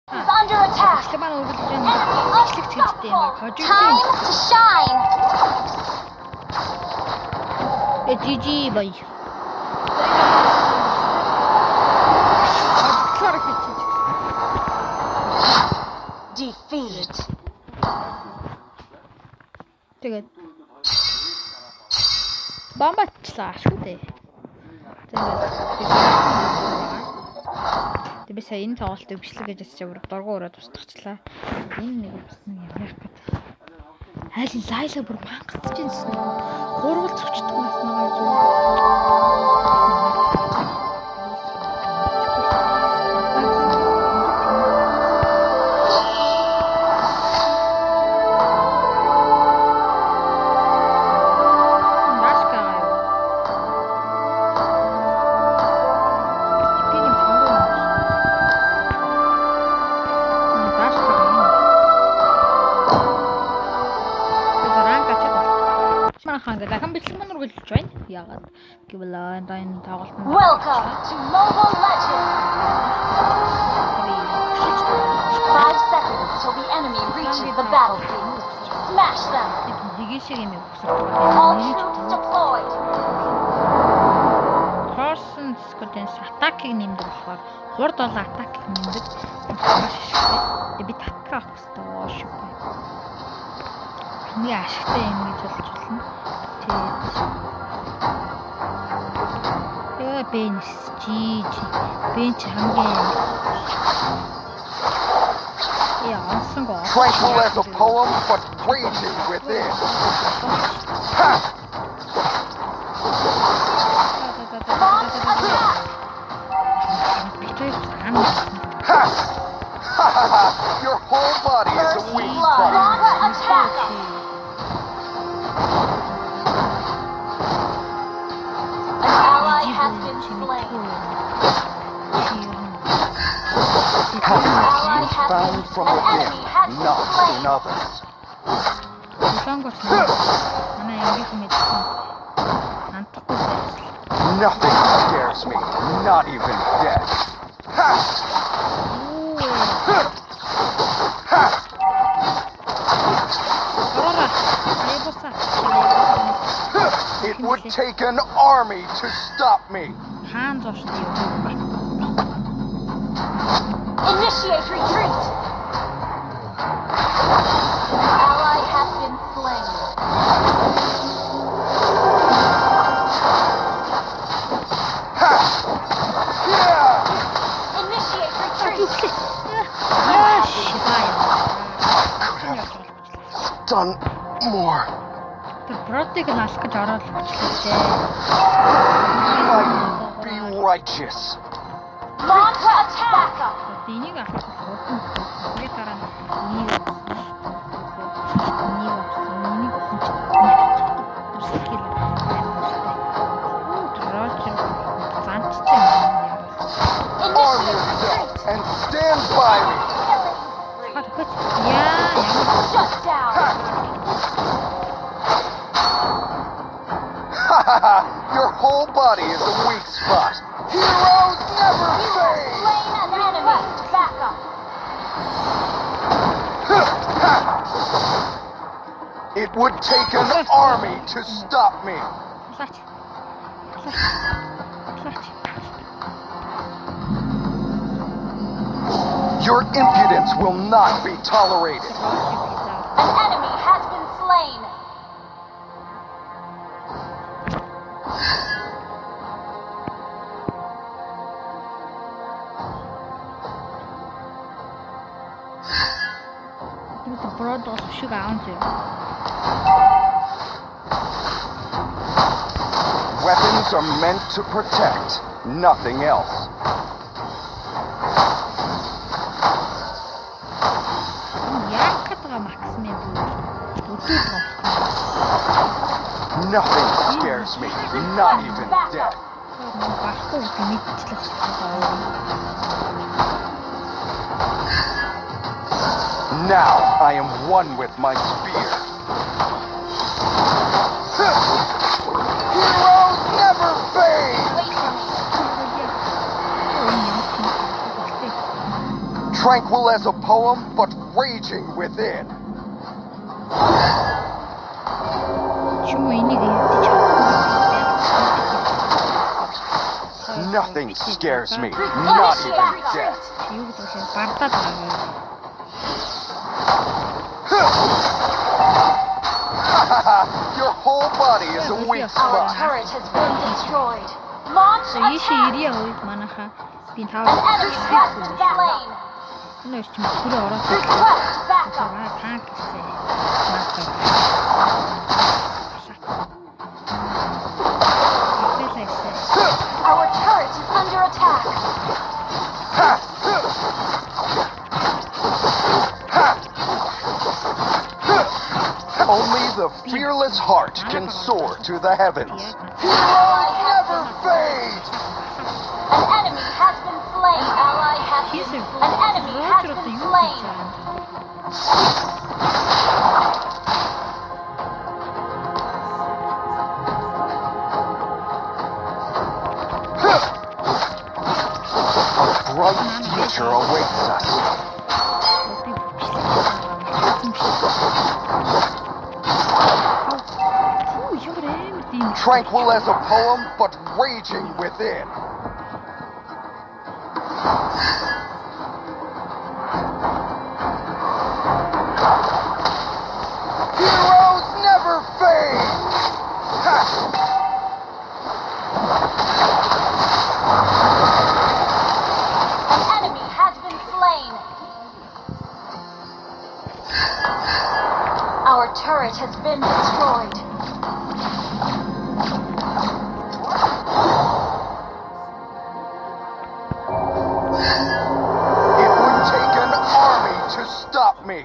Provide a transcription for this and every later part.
is under attack. Enemy unstoppable. Time to shine. GG boy. Defeat. Тэгээд бомбачлаа шүү дээ. Тэгээд би сая энэ тоглолтыг бичлэг гэж асууж дургу өрөөд устгачлаа. Энэ нэг бас нэг юм яах гээд. Айлын лайла бүр мангасч ирсэн. Гурвал цөвчдөг нас нэг зүг. Дахин бичлэг мань руу гэлж байна. Яагаад гэвэл энэ тоглолт нь Welcome to Mobile Legends. 5 seconds till the enemy reaches the battlefield. Smash them. Дэгийн шиг юм өгсөн. All troops deployed. Хорсон скотенс атакийг нэмдэг болохоор хурд олон атакийг нэмдэг. Би татка авах хэрэгтэй шүү дээ. Хамгийн ашигтай юм гэж болж байна. Бенс GG Бенч хамгийн онсон гоо. Tranquil as a poem, but raging within. Your whole body is a weak spot. Attack. Has been slain. Happiness is found from within, not in others. Nothing scares me, not even death. It would take an army to stop me. Initiate retreat. Ally has been slain. Initiate retreat. Could have done more. Протыг нь алах гэж ороод очлоо. Be righteous. Launch attack. Энийг авах гэж дараа нь Arm yourself and stand by me. Shut down. Your whole body is a weak spot. Heroes never fade. Slain an enemy. Back up. It would take an army to stop me. Your impudence will not be tolerated. An enemy has been slain. Weapons are meant to protect, nothing else. Nothing scares me, not even death. Now I am one with my spear. Heroes never fade! Wait for me. Tranquil as a poem, but raging within. Чому энийг ярьж Nothing scares me, not even death. Юу гэдэг вэ? Бардаад байгаа. Your whole body is a weak Our spot. turret has been destroyed. Launch Ийшээ attack. ирээ үед манайхаа би An тавар enemy has been slain. энэ ч юм түрээ ороод Request backup. танк гэсэн. Our turret is under attack. Only the fearless heart can soar to the heavens. Heroes never fade! An enemy has been slain. Ally has been An enemy has been slain. A bright future awaits us. Tranquil as a poem, but raging within. Heroes never fade! Ha! An enemy has been slain. Our turret has been destroyed. It would take an army to stop me.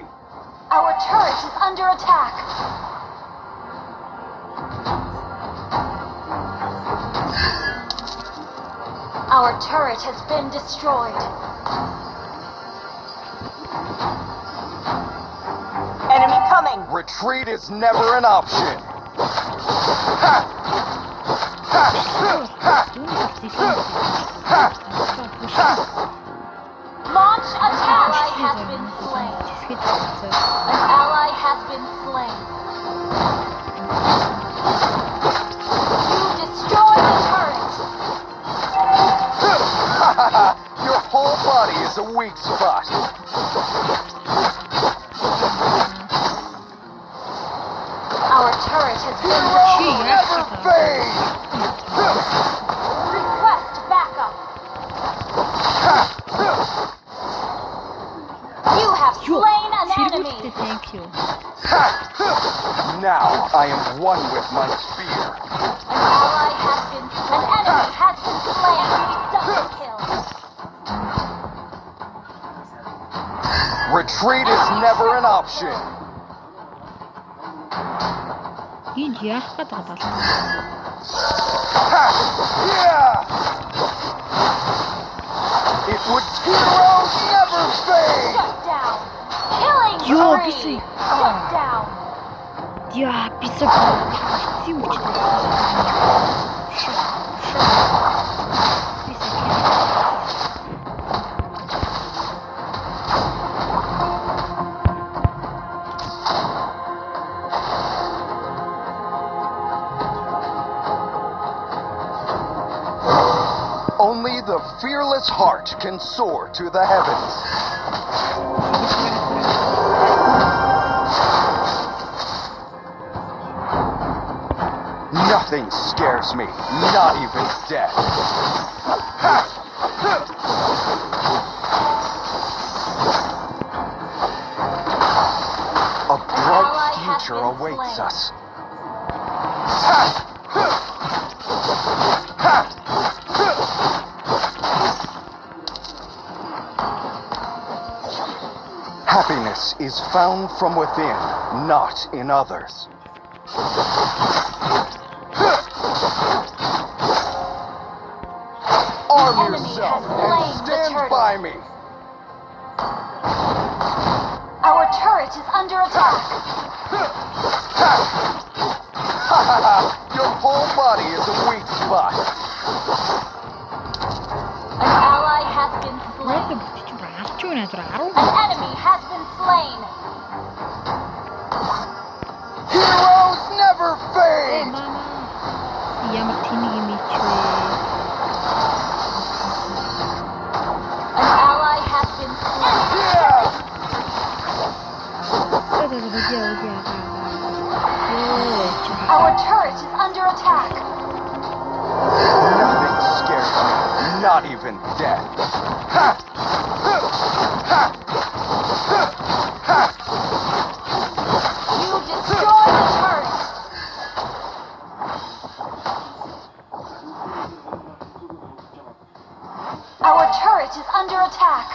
Our turret is under attack. Our turret has been destroyed. Enemy coming. Retreat is never an option. Ha! Ha! Ha! Ha! Launch attack. Ally has been slain. An ally has been slain. You destroyed the turret. Your whole body is a weak spot. Our turret has been Heroes destroyed. never fade! Request backup. You have slain an enemy. Thank you. Now I am one with my spear. An ally has been An enemy has been slain. Double kill. Retreat is never an option. Энд яах гээд байгаа бол Ha! Yeah! It would heroes never fade! Shut down. Killing Yo, spree. busy. Shut down. яа бисэг хэцүү үчтэй. Only the fearless heart can soar to the heavens. Nothing scares me, not even death. A bright future awaits us. Happiness is found from within, not in others. Arm yourself and stand by me. Our turret is under attack. Your whole body is a weak spot. An ally has been slain. Бүтэж байгаа. Алч юу минь зүгээр 10 An enemy has been slain. Heroes never Ээ fade! мама. Ямар тэнэг юм ич вэ? An ally has been slain. Yeah! Our turret is under attack. Nothing scares me, not even death. Ha! Ha! Ha! Ha! You destroyed the turret. Our turret is under attack.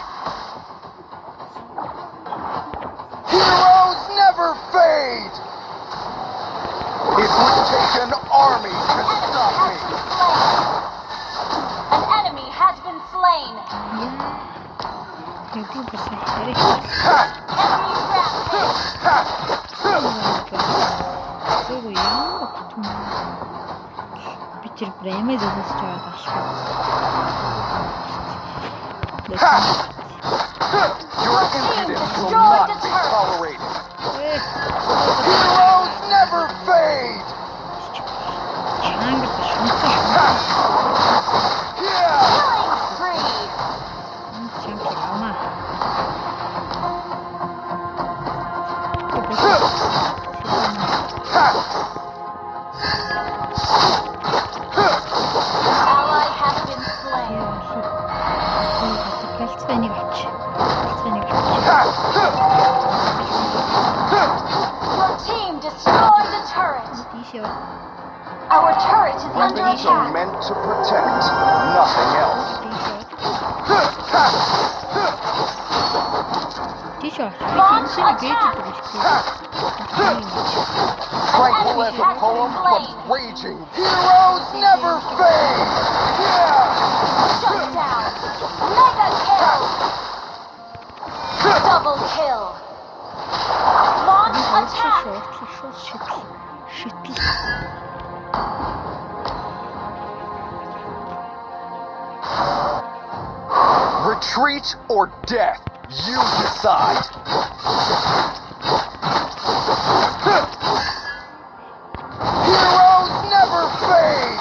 Heroes never fade! It would take an army to stop me. An enemy has been slain. Юу гэсэн хэрэг. Ha! Enemy rampage. Ha! Юу яа? Би тэр прэмээ зөвсөж байгаа таашгүй. Ha! Your impudence will not be tolerated. Heroes never fade! Чангар шунтаа. Yeah! Killing spree. Чангар амаа. Ha! An ally has been slain. Галцгааныг авч. Ha! Your team destroyed the turret. Тийшээ. Our turret is under Weapons are attack. meant to protect, nothing else. Тийшээ. Launch Тийшээ attack. гэж байна. Tranquil as a poem, but raging. Heroes never fade! Yeah! Shut down. Mega kill. Double kill. Launch attack. Шитл. Retreat or death, you decide. Heroes never fade!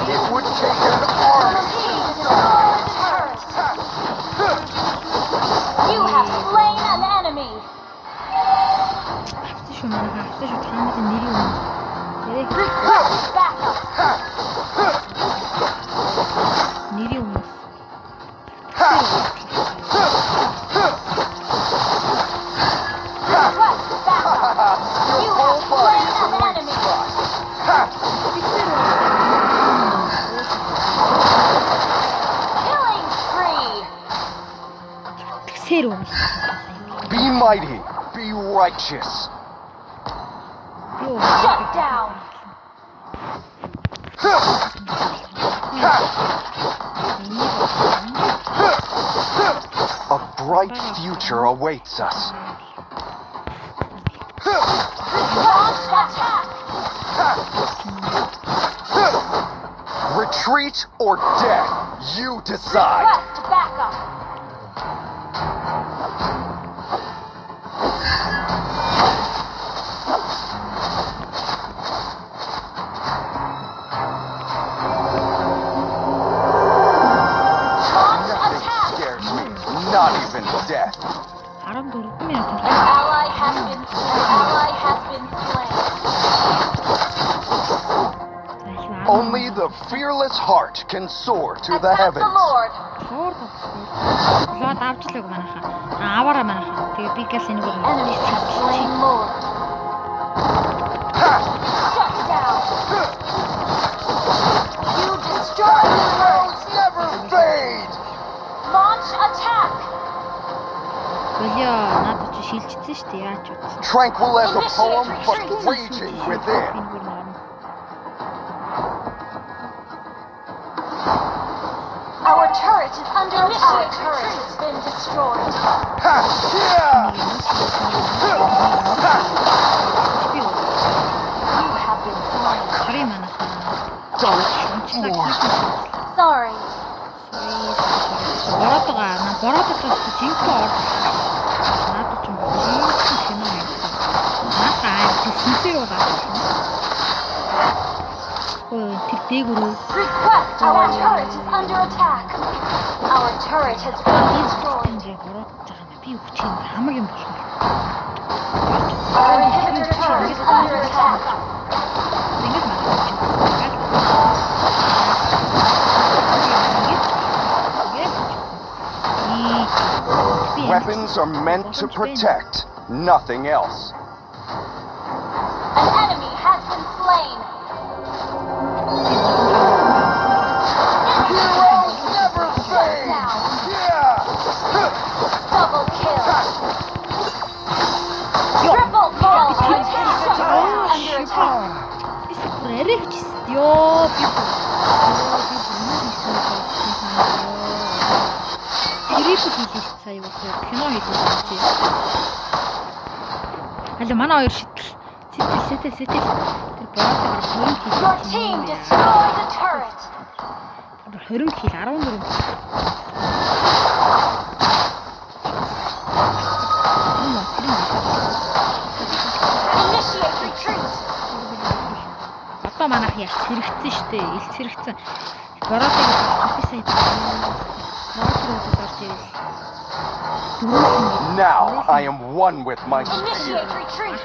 It would take an army. Team destroyed the turret. You have slain an enemy. Авсан шүү манай авсан шүү таамаг нэрийг юм. Яриг Request backup. нэрийг юм. Request backup. You have slain an enemy. Killing spree. Тэгсээр үү. Be mighty, be righteous. Юу. Shut down. A bright future awaits us. Launch attack. Retreat or death, you decide. Request backup. Launch Nothing attack. scares me, not even death. 14 минут. An ally has been slain. Only the fearless heart can soar to the Attack the heavens. Lord. Тоор тавчгүй. Лоод авчлаг манайха. Аваараа манайха. Тэгээ би гал энэ бүр. Enemy has slain Lord. Shut down. You destroyed the turret. Heroes never fade. Launch attack. Болио надад чи шилжчихсэн шүү дээ. Яаж утсан. Tranquil as a poem, but raging within. Энэ бүр норм. Our turret is under attack. Our turret has been destroyed. Ha! Yeah! Би үү. You have been slain. Сори манайха. Don't war. Sorry. Ороод жинхэнэ орж надад ч юм уу жинхэнэ кино юм. Надаа тэсэнсээр байгаа юм. Ой тэр дээгүүрөө Request our turret is under attack. Our turret has been destroyed. энэ бороод байгаа юм. Би хүч юм хамаг юм болох. Our inhibitor turret is under attack. Ингэж манай. Weapons are meant to protect, nothing else. An enemy has been slain. Heroes never fade! Yeah! Double kill. Triple kill. Our turret is under attack. Эрэх ёо би Тэрийг хийлээ сая юу кино хийлээ чи. Аль манай хоёр шидэл. Сэтэл. Тэр боотойгоор 20 хийлээ. Your team destroyed the turret. 20 хийл 14. Initiate retreat. Одоо манайх яач хэрэгцсэн штэ. Илц хэрэгцсэн. Боротыг би сая. Now I am one with my spear. Initiate retreat.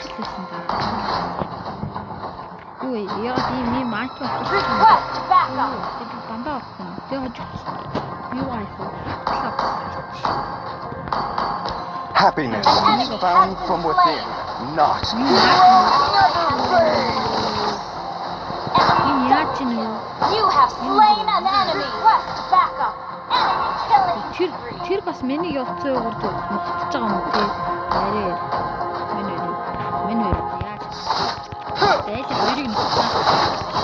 Ой, яа тийм маач байна. Request backup. Бандаа авсан. Би хожигдсон. Юу айхуу. Happiness is found from within, not. Heroes never fade! Enemy Яач нь юу? You have slain an enemy. Request backup. Enemy killing. Тэр бас миний явцсан өгөрд мохтож байгаа юм тий. Арай. Миний яаж. Тэгэл хоёрыг нутсан.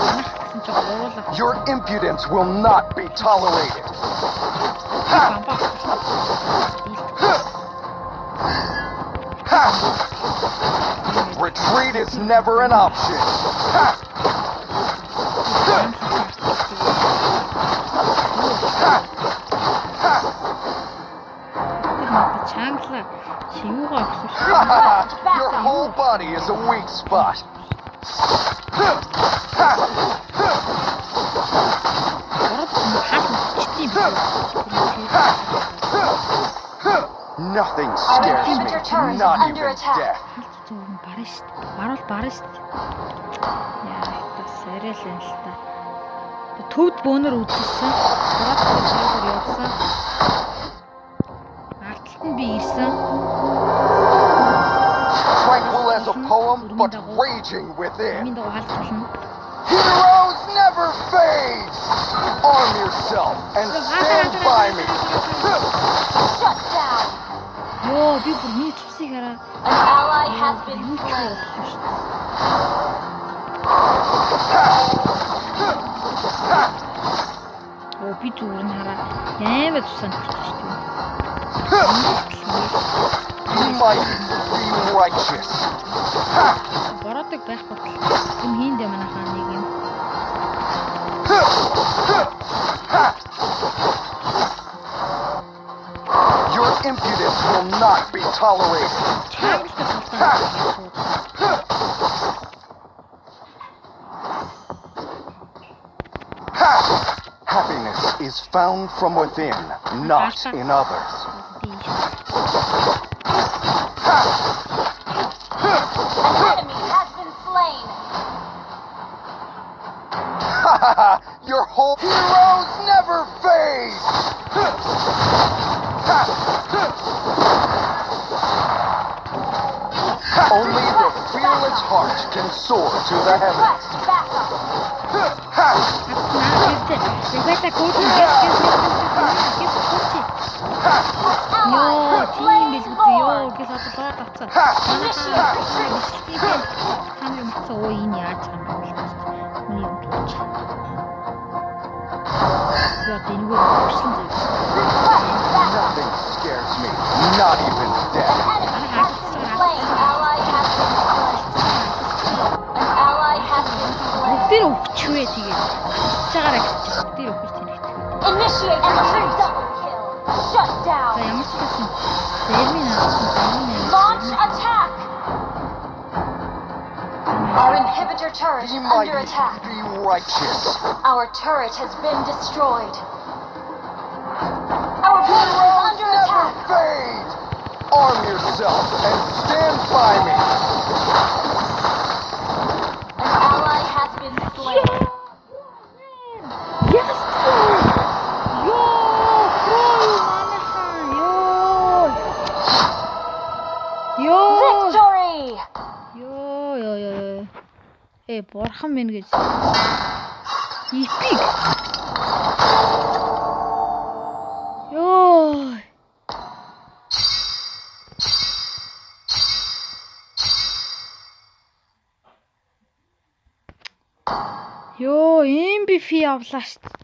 Манайх гэсэн ч уулаа. Your impudence will not be tolerated. Retreat is never an option. Чанглаа. Чи юугаа авсан? Your whole body is a weak spot. Nothing scares me, not even death. Баруул шүү. Яа, сарай л юм л та. Төвд бөөнөр үзсэн. Бороод явсан. Артлт нь би ирсэн. Tranquil as a poem, but raging within. Минь доо хаалт болно. Heroes never fade! Arm yourself and stand by me. Shut down. Ёо, би бүр миний цусыг хараа. An ally has been slain. Оо би зүгээр нь хараа. Ямар цусаа нөхч шүү дээ. Be mighty, be righteous. Бороодог байх болтол юм хийндэ манайхаа нэг юм. Your impudence will not be tolerated. Happiness is found from within, not in others. An enemy has been slain. Your whole heroes never fade! Only the fearless heart can soar to the heavens. Request backup. Ребята, коучинг Ally has slain Lord. гэж бодлоо тавцаа. Initiate retreat. Хамгийн мэдсэн өө энэ яаж байгаа юм бэ? Миний юм дууч. Яг энэ үгээр өгсөн зүйл. Request backup. Nothing scares me, not even death. Enemy has been slain. Ally has been slain. An ally has been slain. Бүгдээр өгчвээ тэгээд. Чагаараа бүгдээр өгч тэнэгт. Initiate retreat. Double kill. Shut За down. ямар ч гэсэн Launch attack! Our inhibitor turret Be is mighty, under attack. be righteous. Our turret has been destroyed. Our base is under Never attack. fade! Arm yourself and stand by me! An ally has been slain. Yes! Yo! Pro манайхан! Yo! Victory! Yo. Бурхан минь гэж. Epic. Yo. Yo, MVP авлаа шүү дээ.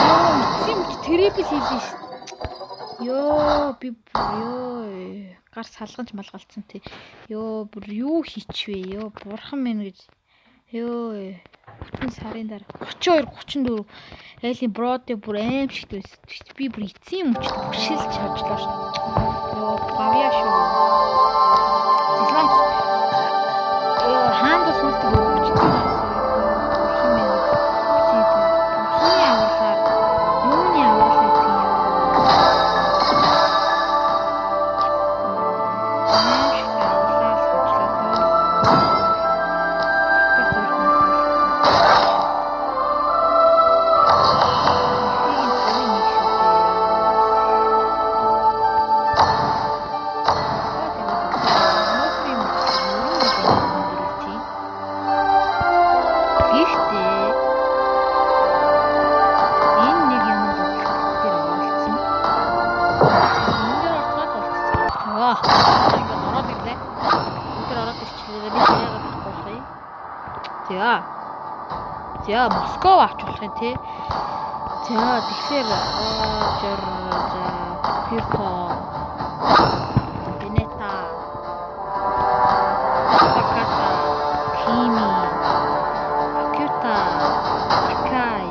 Yo, эцсийн мөч трипл хийлээ шүү дээ. Yo, би гар салганч малгалцсан тий. Yo, бүр юу хийчихвэ? Yo, бурхан минь гэж. Yo, бүтэн сарын дараа 32 34 айлын бродэ бүр аим шигт байсан. Би бүр эцсийн мөч бушилж хавжлаа шүү дээ. Yo, гавья шүү. Зэлэмс. Хаандас үлдэх өгчтэй. За Москов авч болох юм тий. За тэгэхээр Пирто Венета Такаса Кими Акюта Акай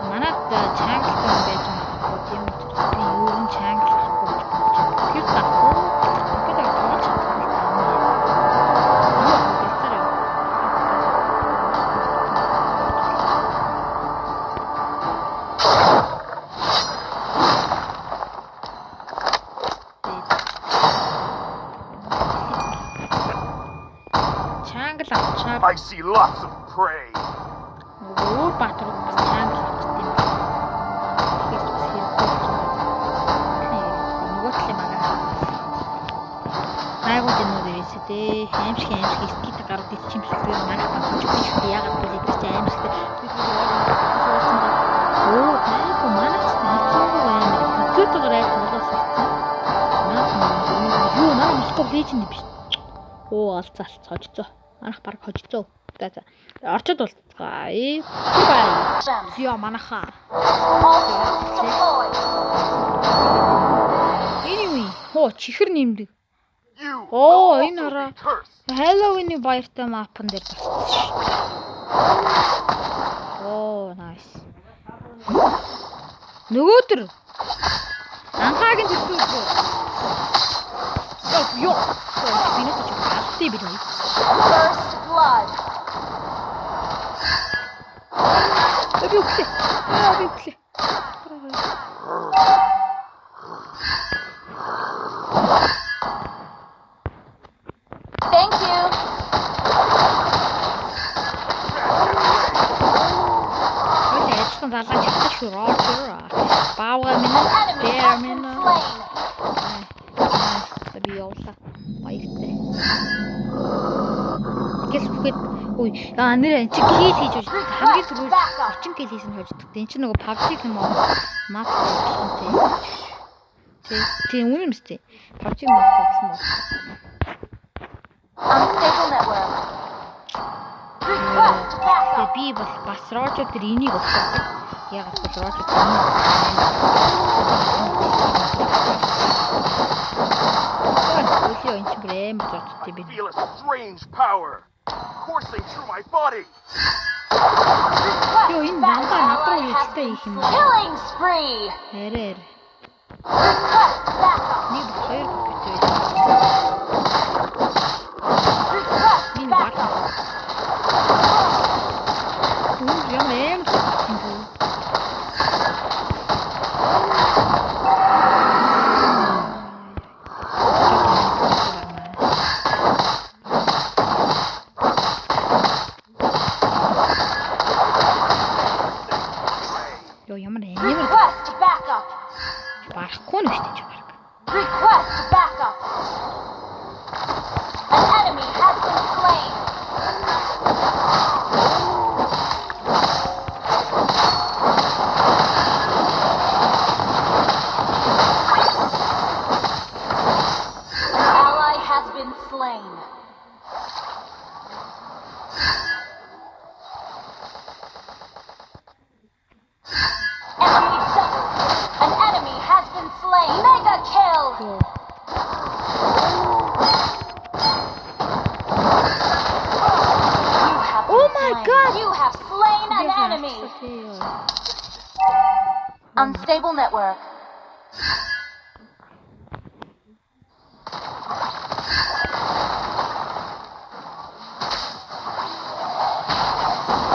манад чангалтай байж магадгүй тийм учраас би юу н чангалахгүй гэж бодож байна. Акюта тоолж чадахгүй юм. I see lots of prey. Өөр баатар бас чангал авчихсан юм. Тэгээс бас хэрэг болж байна. Нөгөө талын манай. Айгууд энэ үү дээ. Аимшиг скит гарууд ичимшлэр манай багч биш яагаад гэвэл би аимшигтэй. Оо, айгу манай ч хэцүүгүй байна. Хөтөөр айг тоглож сурсан. Юу манай Москов леженд биш. Оо, алцаалц хожцоо. Манах баг хожцоо. За. Орчод болцгаая. Бай. Зё манаха. Anyway, хоо чихэр нэмдэг. Оо, энэ хараа. Halloween-ийн баяртай мапн дээр болсон шүү. Оо, nice. Нөгөөдөр анхаагийн төлөвлөгөө. Ёо. Би нэг ч алдсан би. First blood. Би үхлээ. Thank you. Ой, эцэн залгаж чадчих шүү. Баавга минь, дээр минь. Би явлаа. Баяртай. Гэс бүхэд ой нэр эн чи кил хийж байж хамгийн түрүү 30 кил хийсэн хождог. Энд чи нөгөө PUBG юм уу? Мап тийм үнэн мэт. PUBG мап гэсэн мөн. Unstable network. Request backup. Би бас Roger тэр энийг өгсөн. Яг л Roger Feel a strange power coursing through my body. Yo, энэ дандаа над руу ихтэй их юм байна. Killing spree. Хэрээр. барахгүй нь шүү дээ баг. Request backup. An enemy has been slain. An ally has been slain. An enemy has been slain. Mega kill. Йоо. You have Oh been my slain. God. You have slain an enemy. Unstable network.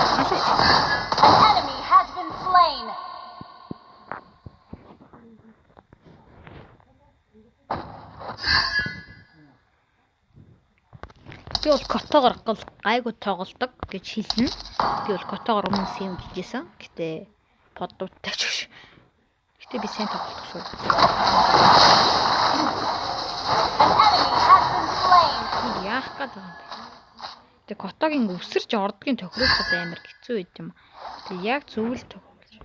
An enemy has been slain. Би бол котогоор гайгүй тоглодог гэж хэлнэ. Би бол котогоор өмнө юм хийжсэн. Гэтэ поддуудтай ч биш. Гэтэ би сайн тоглодог шүү. An enemy has been slain. Би яах гээд байгаа юм бэ? Тэг котогийн өсөрч ордгийн тохируулахад амар хэцүү байд юм. Тэг яг зөвл тохируулж.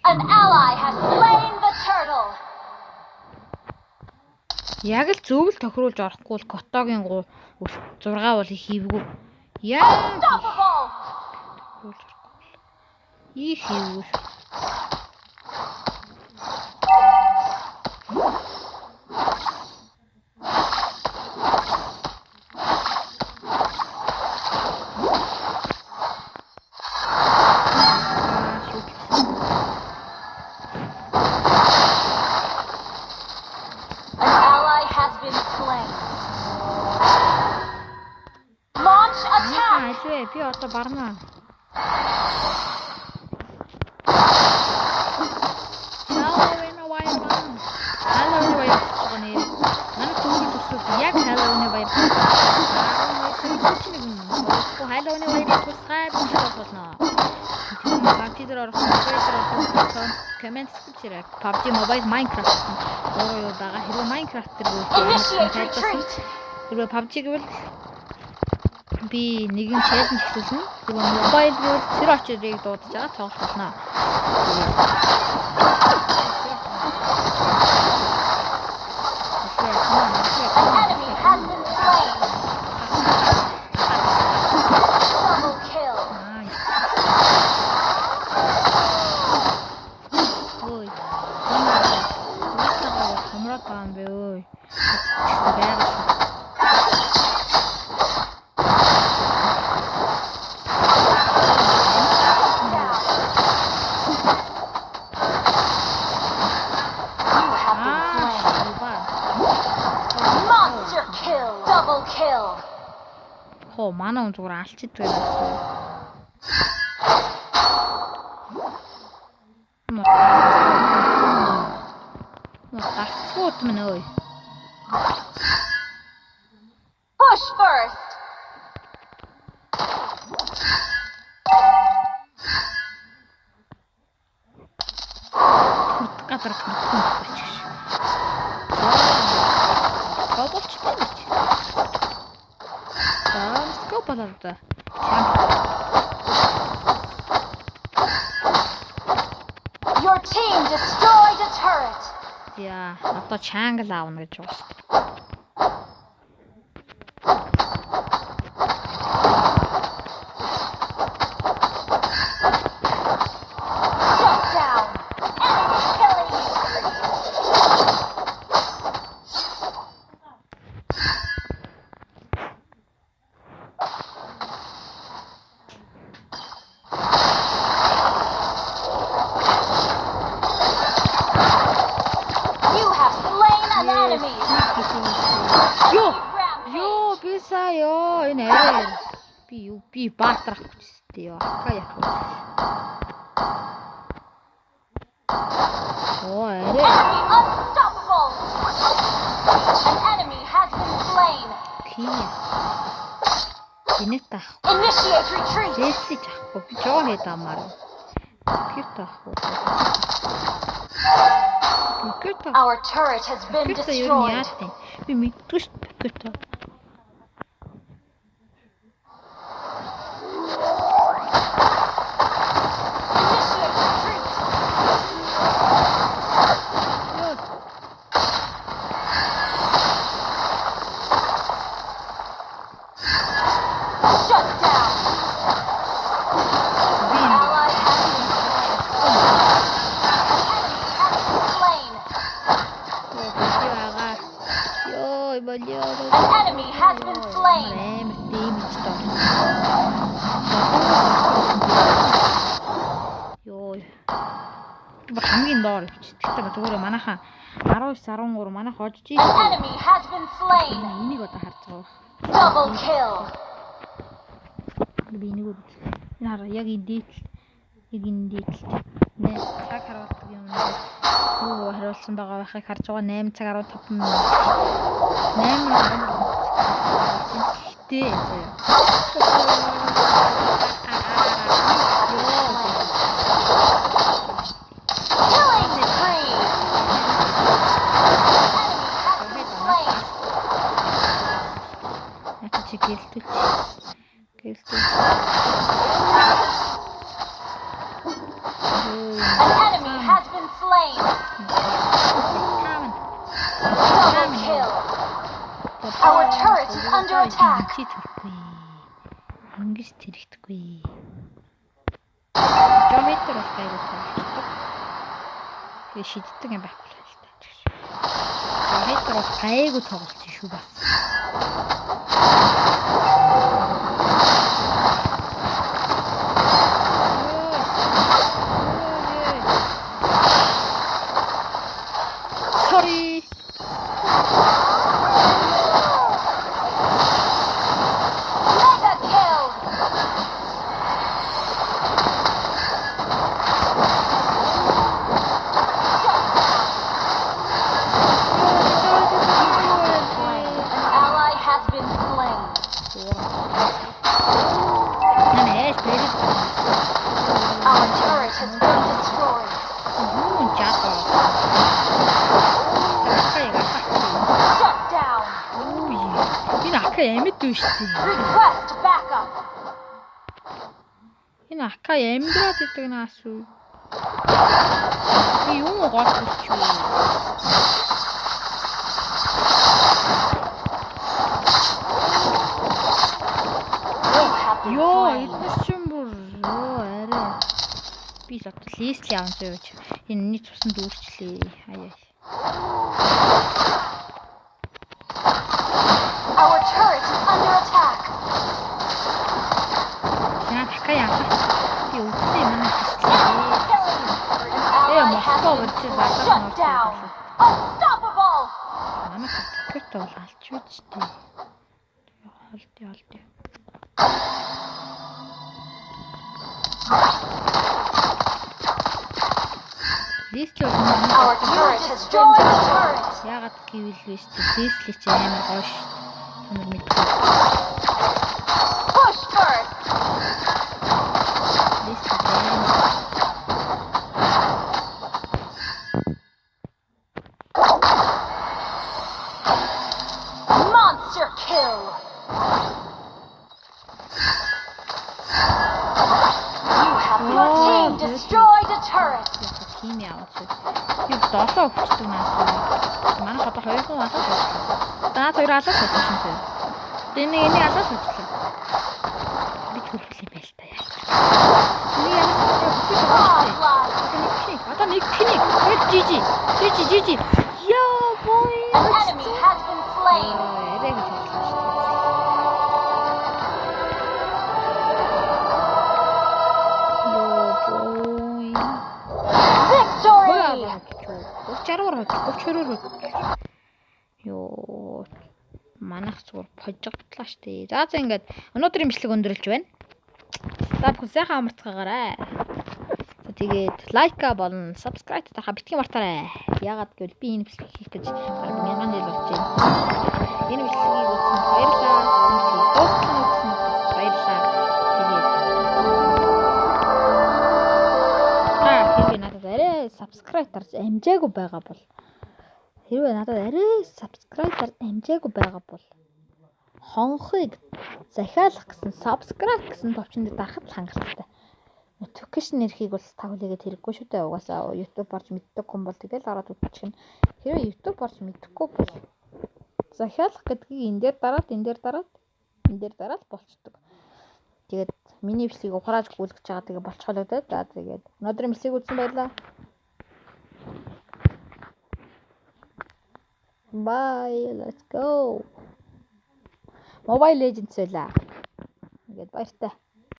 An ally has slain the turtle. Яг л зөвл тохируулж орохгүй бол котогийн 6 бол хийвгүй. Яа. Unstoppable. Их хийвгүй. An ally has been slain. Launch attack. Альвэ би одоо барнаа. Halloween баяр. Halloween баяр гонё. Манай түүний төсөв яг Halloween баяр. Halloween баяр тусгай болно. PUBG дээр орох коммент хийчихэрэг. PUBG Mobile Minecraft өөрөө байгаа. Хэрвээ Minecraft дээр Initiate retreat. хэрвээ PUBG гэвэл би нэгэн challenge хийсэн. Хэрвээ mobile гэвэл тэр очирыг дуудаж байгаа тоглох болно. An enemy has been slain. Double kill. Ой. Хамраад байгаа юм бэ ơi. Байгаад. You have been slain. Monster kill. Double kill. Хоо манай хүн зүгээр алчдаг байсан. Гарцгууд минь ơi. Push first. Гадар хөрсөн болчих. Болчихсон гэж. Скоп болоо да. Your team destroyed a turret. Яа, одоо чангл аавна гэж байна. Shut down. Enemy killing spree. You have slain an enemy. Ёо, би сая энэ арай. Би баатрах хүчтэй ёо. Ака яах вэ? Оо, арай. Enemy unstoppable. An enemy has been slain. Тийм. Инет таах. Initiate retreat. Жэсси таахгүй. Би жоо хэд амаар. Кит таахгүй. Бикето. Our turret has been Бикето юу нь destroyed. яат вэ? Би мэдгүй шүү дээ бикето. Initiate retreat. Ёо. Shut down. Би Ally has been slain. Ёо, болио. An enemy has been slain. Амар дэмэж тоо. Ёо. Бүр хамгийн доор өвч. Тэгтээ зүгээр манайхаа 19 13 манайх хожиж An ийш. enemy has been slain. Энийг одоо харж байгаа. Double kill. Би энийг үү. Нара яг энэ дээдл. Нэ цаг харуулдаг юм дээр юу харуулсан байгаа байхыг харж байгаа 8 цаг 15 минут. 8 Тэ. Killing spree. Enemy has been slain. Яка чи гэлтэж. An enemy has been slain. Double kill. Our turret is under attack. Чи төрөхгүй. Ингэж тэрэгдэхгүй. Жометр бол гайгүй тоглолдог. Тэгээ шиддэг юм байхгүй л та. Жометр бол гайгүй тоглолт шүү бас. Sorry. Mega kill. An ally has been slain. Нэ спирит. Our turret has been destroyed. Чаато. Shut down. Энэ ака амьд үү штий. Request backup. Энэ ака амьдраад идэг наас үү. Би юм гоолчих юу. We have been Ёо, slain. эдгээр чинь бүр арай. Би л одоо листли аван зөөж. Энэний цуснд дүүрчлээ. Аяа. Our turret is under attack. Яа ака яа. Би үгүй манай Enemy killing. An ally has been shut down. Unstoppable. Манай пакет бол алч үстэй. Холдё. Листли Our turret has been destroyed. яагаад гэвэл биш листли чи амар гоё ш. Тамир мэд. Push first. Листли Monster kill. You have your team destroyed a turret. тийм яваач. Би доосоо өгчдөг наас. Манай одоо 200 алаад байна. Даад 2 алаад байна тийм. Энийг алаад байна. Би төлөвлөе байл та яа. Энийг Godlike. одоо нэг тэнэг. Жижи. Яа бой. An enemy has been slain. Эрэг хэлсэн шүү дээ. Victory. Ёо. Манайх зүгээр пожигдлаа штэ. За ингээд өнөөдрийн бичлэг өндөрлж байна. За бүхэн сайхан амарцгаагаарай. Тэгээд лайка болон subscribe таха битгий мартаарай. Яагаад гэвэл би энэ бичлэг хийх гэж баг 1000 жил болж байна. Энэ бичлэгийг үзсэн баярлалаа. Дуустал үзсэн баярлалаа. Тэгээд хэрэг надад арай subscribe дарж амжаагүй байгаа бол хэрвээ надад арай subscribe дарж амжаагүй байгаа бол хонхыг захиалах гэсэн subscribe гэсэн товчонд дарахад хангалттай. Notification нэрхийг бол та хүлээгээд хэрэггүй шүү дээ. Угаасаа YouTube орж мэддэг хүн бол тэгэл ороод үзчихнэ. Хэрвээ YouTube орж мэдхгүй бол захиалах гэдгийг энэ дээр дараад болчдөг. Тэгээд миний бичлэгийг ухрааж гүйлгэж байгаа тэгээ болцоолоо дээ. За тэгээд өнөөдрийн бичлэгийг үзсэн баярлалаа. Bye, let's go. Mobile Legends байлаа. Ингээд баяртай.